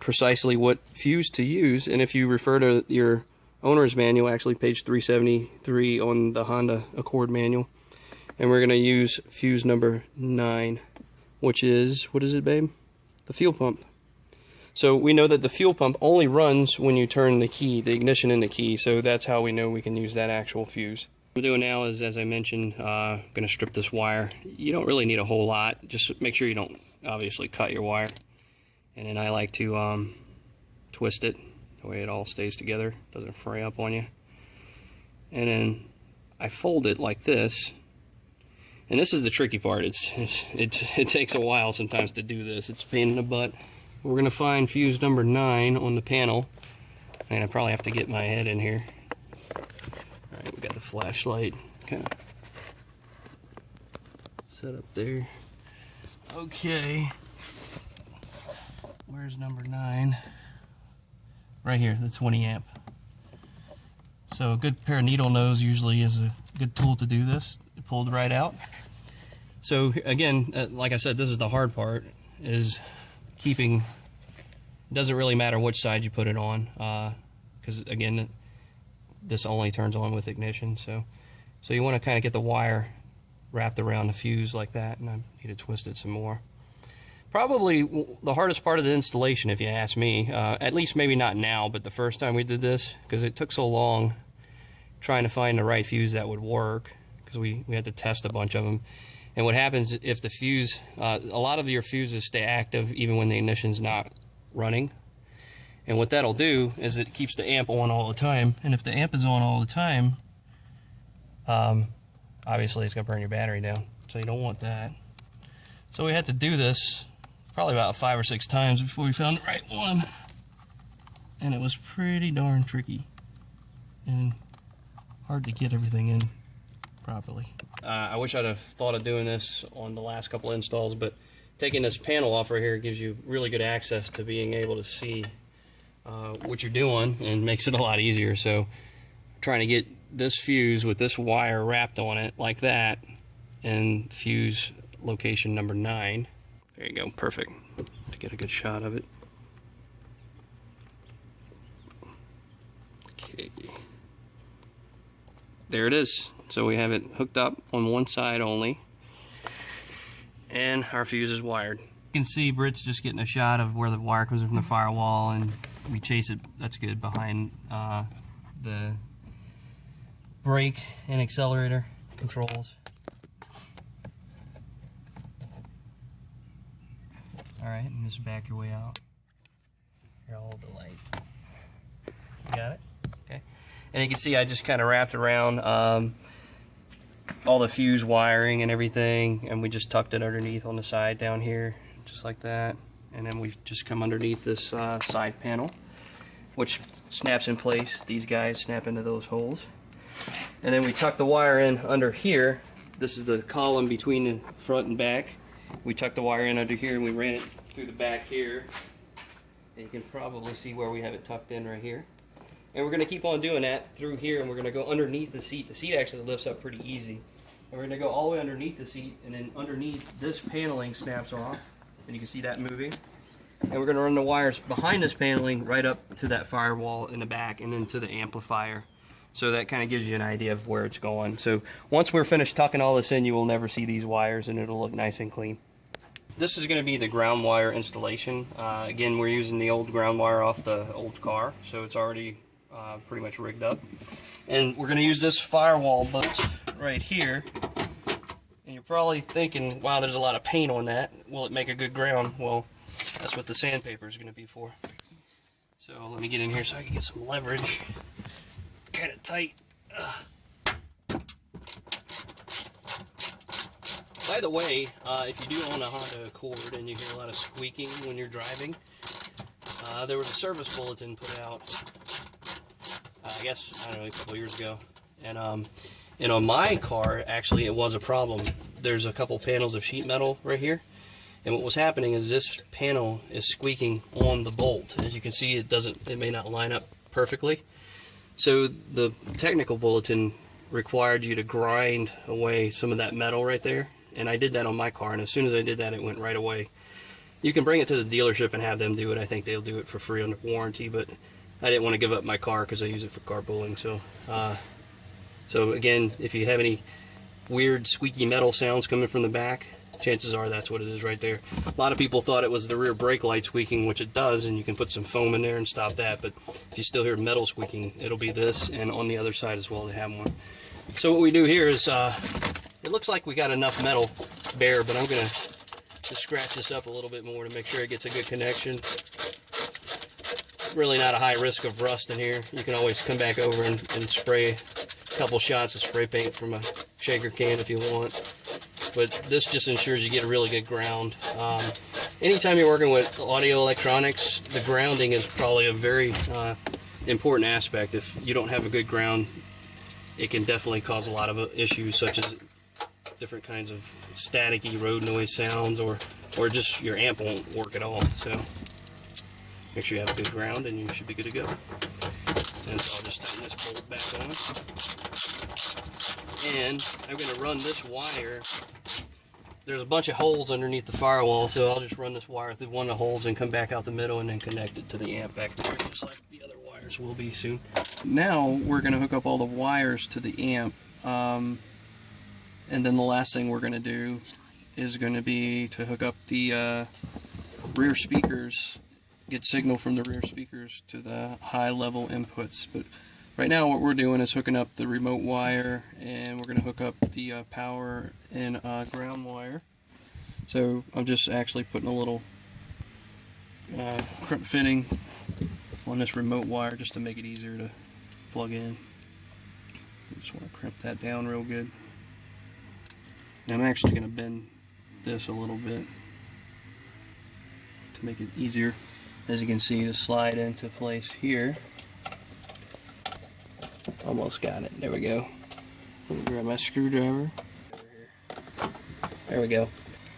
precisely what fuse to use. And if you refer to your owner's manual, actually page 373 on the Honda Accord manual, and we're going to use fuse number 9, which is, what is it, babe? The fuel pump. So we know that the fuel pump only runs when you turn the key, the ignition in the key, so that's how we know we can use that actual fuse. What I'm doing now is, as I mentioned, going to strip this wire. You don't really need a whole lot, just make sure you don't obviously cut your wire. And then I like to twist it, the way it all stays together, doesn't fray up on you. And then I fold it like this. And this is the tricky part. It takes a while sometimes to do this. It's a pain in the butt. we're going to find fuse number 9 on the panel. And I probably have to get my head in here. Alright, we got the flashlight kind of set up there. Okay. Where's number 9? Right here, the 20 amp. So a good pair of needle nose usually is a good tool to do this. It pulled right out. So again, like I said, this is the hard part, is keeping, it doesn't really matter which side you put it on, because again, this only turns on with ignition. So you want to kind of get the wire wrapped around the fuse like that, and I need to twist it some more. Probably the hardest part of the installation, if you ask me, at least maybe not now, but the first time we did this, because it took so long trying to find the right fuse that would work, because we had to test a bunch of them. And what happens if the fuse, a lot of your fuses stay active even when the ignition's not running. And what that'll do is it keeps the amp on all the time. And if the amp is on all the time, obviously it's going to burn your battery down. So you don't want that. So we had to do this probably about 5 or 6 times before we found the right one. And it was pretty darn tricky and hard to get everything in properly. I wish I'd have thought of doing this on the last couple installs, but taking this panel off right here gives you really good access to being able to see what you're doing, and makes it a lot easier. So trying to get this fuse with this wire wrapped on it like that, and fuse location number 9. There you go, perfect, to get a good shot of it. Okay, there it is. So we have it hooked up on one side only, and our fuse is wired. You can see Britt's just getting a shot of where the wire comes from the firewall, and we chase it, that's good, behind the brake and accelerator controls. Alright, and just back your way out. Here, I'll hold the light. You got it? Okay. And you can see I just kind of wrapped around all the fuse wiring and everything, and we just tucked it underneath on the side down here, just like that. And then we just come underneath this side panel, which snaps in place. These guys snap into those holes. And then we tuck the wire in under here. This is the column between the front and back. We tuck the wire in under here, and we ran it through the back here. And you can probably see where we have it tucked in right here. And we're going to keep on doing that through here, and we're going to go underneath the seat. The seat actually lifts up pretty easy. And we're going to go all the way underneath the seat, and then underneath this paneling snaps off, and you can see that moving. And we're going to run the wires behind this paneling right up to that firewall in the back, and then to the amplifier. So that kind of gives you an idea of where it's going. So once we're finished tucking all this in, you will never see these wires, and it'll look nice and clean. This is going to be the ground wire installation. Again, we're using the old ground wire off the old car, so it's already pretty much rigged up. And we're going to use this firewall bolt right here. And you're probably thinking, wow, there's a lot of paint on that. Will it make a good ground? Well, that's what the sandpaper is going to be for. So let me get in here so I can get some leverage. Kind of tight. By the way, if you do own a Honda Accord and you hear a lot of squeaking when you're driving, there was a service bulletin put out, I guess, I don't know, a couple years ago. And on my car, actually, it was a problem. There's a couple panels of sheet metal right here. And what was happening is this panel is squeaking on the bolt. As you can see, it may not line up perfectly. So the technical bulletin required you to grind away some of that metal right there. And I did that on my car, and as soon as I did that, it went right away. You can bring it to the dealership and have them do it. I think they'll do it for free under warranty, but I didn't want to give up my car because I use it for carpooling. So again, if you have any weird squeaky metal sounds coming from the back, chances are that's what it is right there. A lot of people thought it was the rear brake light squeaking, which it does, and you can put some foam in there and stop that. But if you still hear metal squeaking, it'll be this, and on the other side as well they have one. So what we do here is, it looks like we got enough metal bare, but I'm going to just scratch this up a little bit more to make sure it gets a good connection. Really not a high risk of rust in here. You can always come back over and spray a couple shots of spray paint from a shaker can if you want. But this just ensures you get a really good ground. anytime you're working with audio electronics, the grounding is probably a very important aspect. If you don't have a good ground, it can definitely cause a lot of issues, such as different kinds of staticky road noise sounds, or just your amp won't work at all. So make sure you have a good ground and you should be good to go. And so I'll just tighten this bolt back on. And I'm going to run this wire. There's a bunch of holes underneath the firewall, so I'll just run this wire through one of the holes and come back out the middle and then connect it to the amp back there, just like the other wires will be soon. Now we're going to hook up all the wires to the amp. And then the last thing we're going to do is going to be to hook up the rear speakers, get signal from the rear speakers to the high level inputs. But right now what we're doing is hooking up the remote wire, and we're going to hook up the power and ground wire. So I'm just actually putting a little crimp fitting on this remote wire just to make it easier to plug in. I just want to crimp that down real good. And I'm actually going to bend this a little bit to make it easier, as you can see, to slide into place here. Almost got it. There we go. Let me grab my screwdriver. There we go.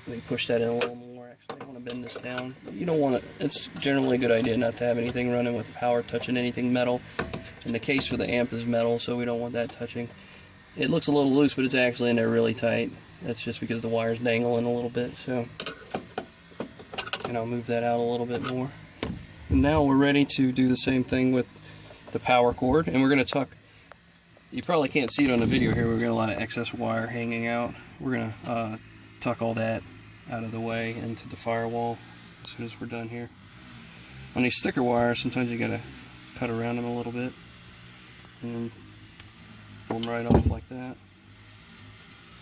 Let me push that in a little more. Actually, I want to bend this down. You don't want to, it's generally a good idea not to have anything running with power touching anything metal. And the case for the amp is metal, so we don't want that touching. It looks a little loose, but it's actually in there really tight. That's just because the wire's dangling a little bit. So, and I'll move that out a little bit more. And now we're ready to do the same thing with the power cord, and we're going to tuck. You probably can't see it on the video here. We've got a lot of excess wire hanging out. We're going to tuck all that out of the way into the firewall as soon as we're done here. On these thicker wires, sometimes you got to cut around them a little bit and pull them right off like that.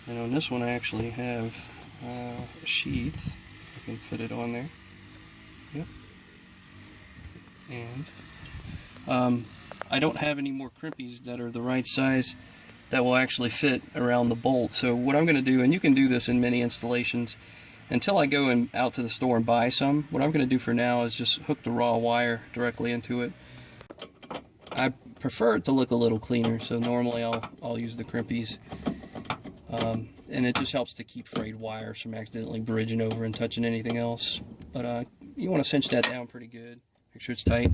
And on this one I actually have a sheath. I can fit it on there. Yep. And I don't have any more crimpies that are the right size that will actually fit around the bolt. So what I'm going to do, and you can do this in many installations, until I go out to the store and buy some, what I'm going to do for now is just hook the raw wire directly into it. I prefer it to look a little cleaner, so normally I'll use the crimpies. And it just helps to keep frayed wires from accidentally bridging over and touching anything else. But you want to cinch that down pretty good. Make sure it's tight.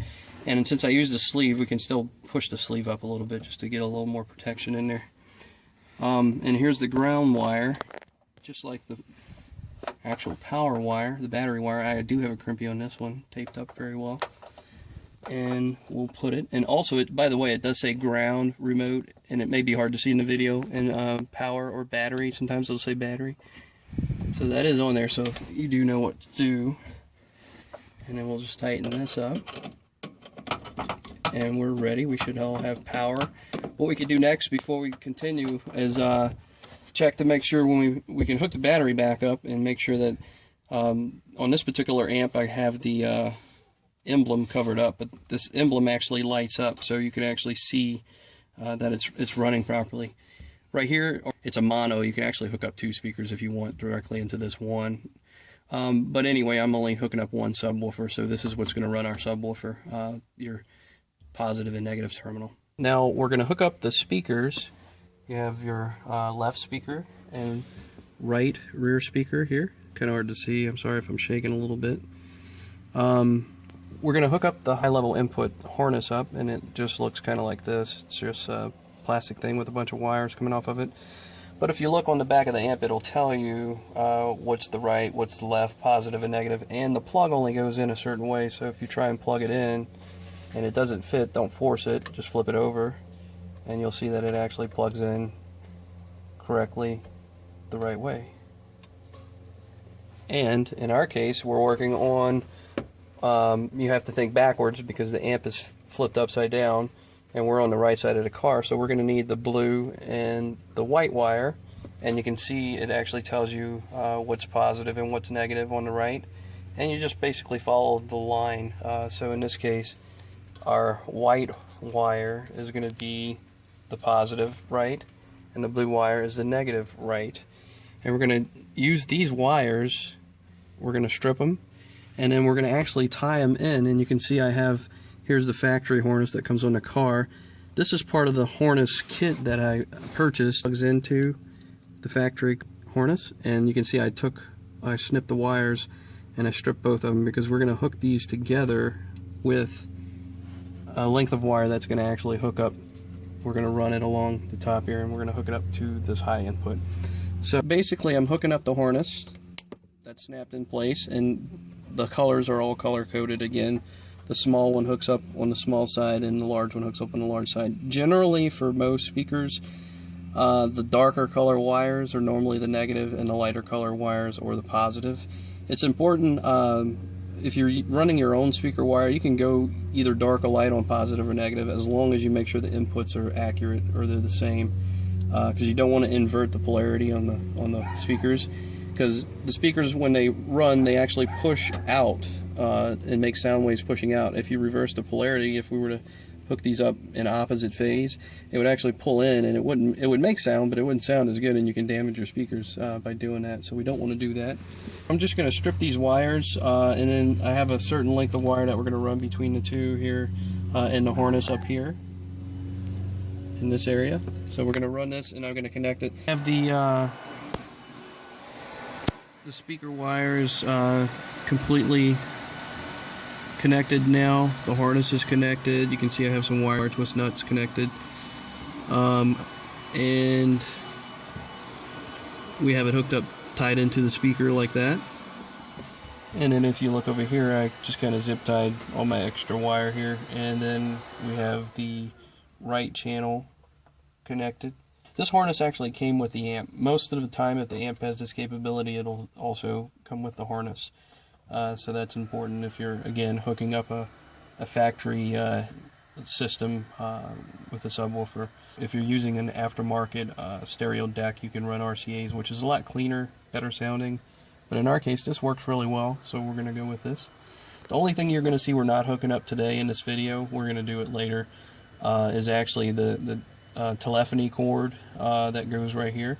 And since I used the sleeve, we can still push the sleeve up a little bit just to get a little more protection in there. And here's the ground wire. Just like the actual power wire, the battery wire, I do have a crimpy on this one, taped up very well. And we'll put it, and also, by the way, it does say ground, remote, and it may be hard to see in the video, and power or battery. Sometimes it'll say battery. So that is on there, so you do know what to do. And then we'll just tighten this up. And we're ready. We should all have power. What we could do next before we continue is check to make sure when we can hook the battery back up and make sure that on this particular amp I have the emblem covered up, but this emblem actually lights up, so you can actually see that it's running properly. Right here, it's a mono. You can actually hook up 2 speakers if you want directly into this one. But anyway, I'm only hooking up one subwoofer, so this is what's going to run our subwoofer, your positive and negative terminal. Now we're going to hook up the speakers. You have your left speaker and right rear speaker here. Kind of hard to see. I'm sorry if I'm shaking a little bit. We're going to hook up the high-level input harness up, and it just looks kind of like this. It's just a plastic thing with a bunch of wires coming off of it. But if you look on the back of the amp, it'll tell you what's the right, what's the left, positive and negative, and the plug only goes in a certain way, so if you try and plug it in and it doesn't fit, don't force it, just flip it over, and you'll see that it actually plugs in correctly the right way. And in our case, we're working on, you have to think backwards because the amp is flipped upside down, and we're on the right side of the car, so we're going to need the blue and the white wire, and you can see it actually tells you what's positive and what's negative on the right, and you just basically follow the line. So in this case, our white wire is going to be the positive right, and the blue wire is the negative right. And we're going to use these wires, we're going to strip them, and then we're going to actually tie them in, and you can see I have, here's the factory harness that comes on the car. This is part of the harness kit that I purchased. Plugs into the factory harness, and you can see I snipped the wires and I stripped both of them because we're going to hook these together with a length of wire that's going to actually hook up. We're going to run it along the top here, and we're going to hook it up to this high input. So basically I'm hooking up the harness that's snapped in place, and the colors are all color coded again. The small one hooks up on the small side and the large one hooks up on the large side. Generally, for most speakers, the darker color wires are normally the negative and the lighter color wires or the positive. It's important, if you're running your own speaker wire, you can go either dark or light on positive or negative, as long as you make sure the inputs are accurate or they're the same, because you don't want to invert the polarity on the speakers, because the speakers, when they run, they actually push out and make sound waves pushing out. If you reverse the polarity, if we were to hook these up in opposite phase, it would actually pull in, and it would make sound, but it wouldn't sound as good, and you can damage your speakers by doing that. So we don't want to do that. I'm just going to strip these wires, and then I have a certain length of wire that we're going to run between the two here and the harness up here in this area. So we're going to run this, and I'm going to connect it. I have the speaker wires completely connected now. The harness is connected. You can see I have some wire twist nuts connected, and we have it hooked up, tied into the speaker like that. And then if you look over here, I just kind of zip tied all my extra wire here, and then we have the right channel connected. This harness actually came with the amp. Most of the time, if the amp has this capability, it'll also come with the harness. So that's important if you're, again, hooking up a factory system with a subwoofer. If you're using an aftermarket stereo deck, you can run RCAs, which is a lot cleaner, better sounding. But in our case, this works really well, so we're going to go with this. The only thing you're going to see we're not hooking up today in this video, we're going to do it later, is actually the telephony cord that goes right here.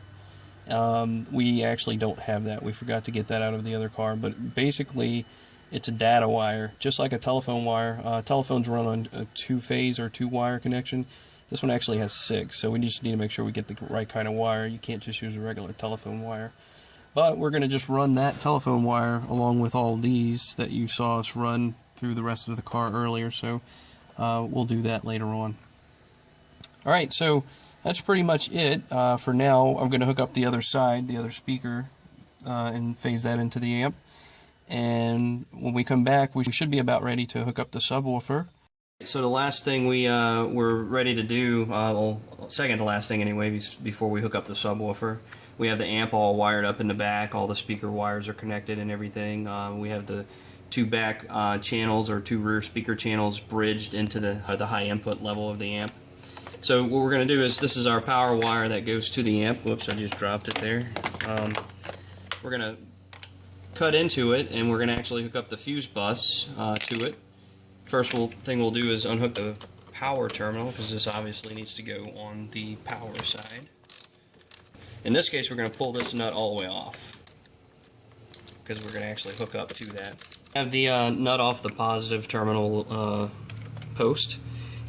We actually don't have that. We forgot to get that out of the other car, but basically it's a data wire, just like a telephone wire. Telephones run on a two-phase or two-wire connection. This one actually has 6, so we just need to make sure we get the right kind of wire. You can't just use a regular telephone wire. But we're going to just run that telephone wire along with all these that you saw us run through the rest of the car earlier, so we'll do that later on. Alright, so that's pretty much it. For now, I'm going to hook up the other side, the other speaker, and phase that into the amp. And when we come back, we should be about ready to hook up the subwoofer. So the last thing we're ready to do, well, second to last thing anyway, before we hook up the subwoofer, we have the amp all wired up in the back. All the speaker wires are connected and everything. We have the 2 back channels or 2 rear speaker channels bridged into the high input level of the amp. So what we're going to do is, this is our power wire that goes to the amp. Whoops, I just dropped it there. We're going to cut into it, and we're going to actually hook up the fuse bus to it. First thing we'll do is unhook the power terminal, because this obviously needs to go on the power side. In this case, we're going to pull this nut all the way off, because we're going to actually hook up to that. I have the nut off the positive terminal post.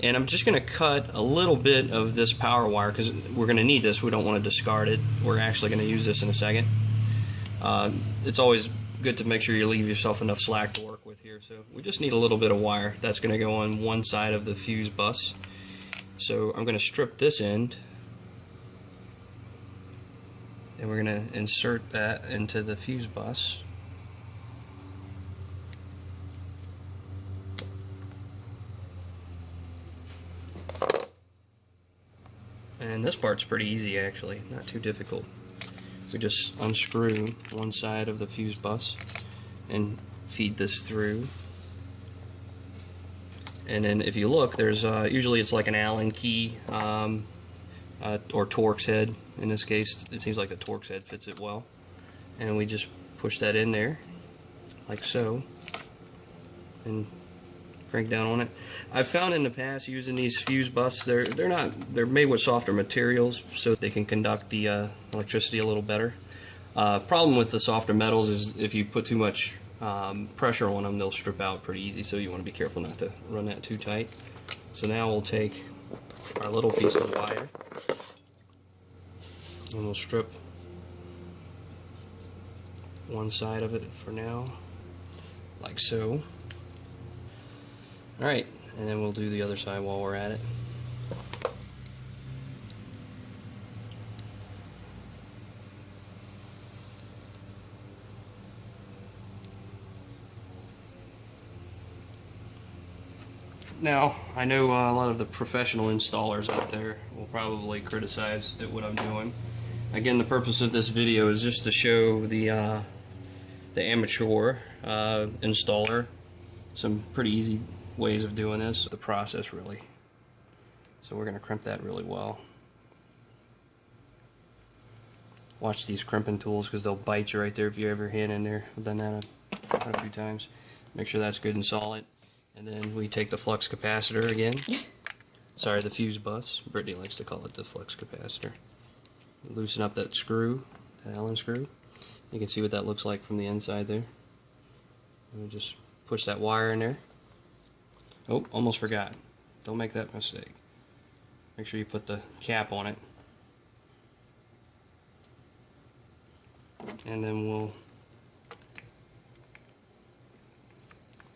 And I'm just going to cut a little bit of this power wire, because we're going to need this. We don't want to discard it. We're actually going to use this in a second. It's always good to make sure you leave yourself enough slack to work with here. So we just need a little bit of wire. That's going to go on one side of the fuse bus. So I'm going to strip this end, and we're going to insert that into the fuse bus. And this part's pretty easy, actually, not too difficult. We just unscrew one side of the fuse bus and feed this through. And then if you look, there's usually it's like an Allen key or Torx head. In this case, it seems like the Torx head fits it well. And we just push that in there, like so, and crank down on it. I've found in the past, using these fuse buses, they're made with softer materials, so they can conduct the electricity a little better. Problem with the softer metals is if you put too much pressure on them, they'll strip out pretty easy, so you want to be careful not to run that too tight. So now we'll take our little piece of wire and we'll strip one side of it for now, like so. Alright, and then we'll do the other side while we're at it. Now, I know a lot of the professional installers out there will probably criticize at what I'm doing. Again, the purpose of this video is just to show the amateur installer some pretty easy ways of doing this, the process really. So we're going to crimp that really well. Watch these crimping tools because they'll bite you right there if you have your hand in there. I've done that a few times. Make sure that's good and solid. And then we take the flux capacitor again. Sorry, the fuse bus. Brittany likes to call it the flux capacitor. Loosen up that screw, that Allen screw. You can see what that looks like from the inside there. And we just push that wire in there. Oh, almost forgot. Don't make that mistake. Make sure you put the cap on it. And then we'll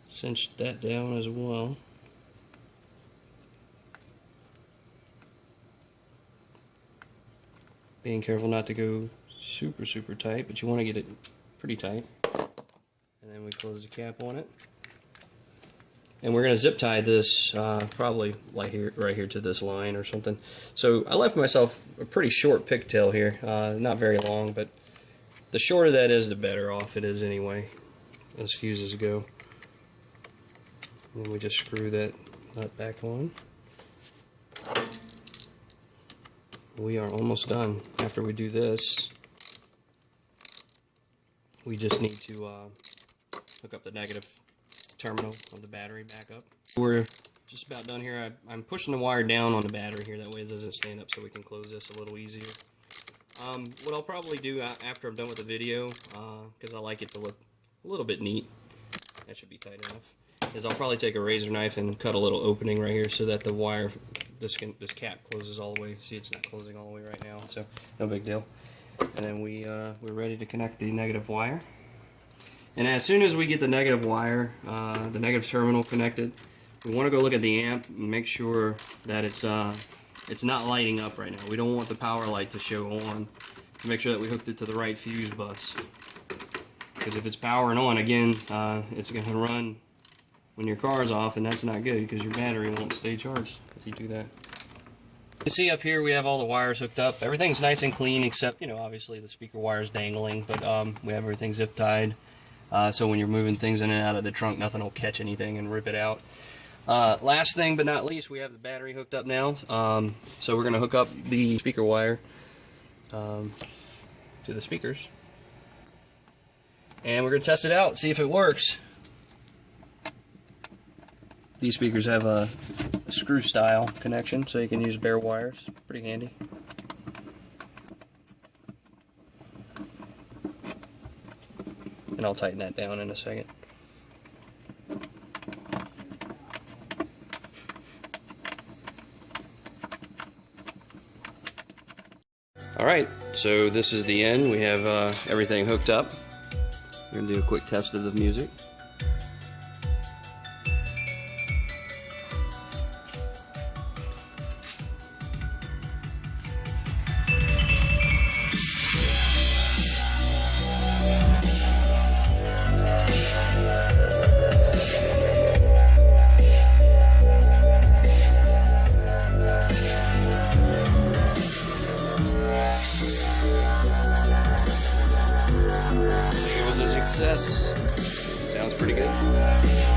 cinch that down as well. Being careful not to go super tight, but you want to get it pretty tight. And then we close the cap on it. And we're going to zip tie this probably like right here to this line or something. So I left myself a pretty short pigtail here, not very long, but the shorter that is, the better off it is anyway, as fuses go. And then we just screw that nut back on. We are almost done. After we do this, we just need to hook up the negative terminal of the battery back up. We're just about done here. I'm pushing the wire down on the battery here, that way it doesn't stand up, so we can close this a little easier. What I'll probably do after I'm done with the video, because I like it to look a little bit neat, that should be tight enough, is I'll probably take a razor knife and cut a little opening right here so that the wire, this cap closes all the way. See, it's not closing all the way right now, so no big deal. And then we're ready to connect the negative wire. And as soon as we get the negative wire, the negative terminal connected, we want to go look at the amp and make sure that it's not lighting up right now. We don't want the power light to show on. To make sure that we hooked it to the right fuse bus. Because if it's powering on, again, it's going to run when your car's off, and that's not good because your battery won't stay charged if you do that. You see up here we have all the wires hooked up. Everything's nice and clean except, you know, obviously the speaker wire's dangling, but we have everything zip tied. So when you're moving things in and out of the trunk, nothing will catch anything and rip it out. Last thing but not least, we have the battery hooked up now. So we're going to hook up the speaker wire to the speakers. And we're going to test it out, see if it works. These speakers have a screw style connection, so you can use bare wires. Pretty handy. And I'll tighten that down in a second. Alright, so this is the end. We have everything hooked up. We're going to do a quick test of the music. It was a success. Sounds pretty good.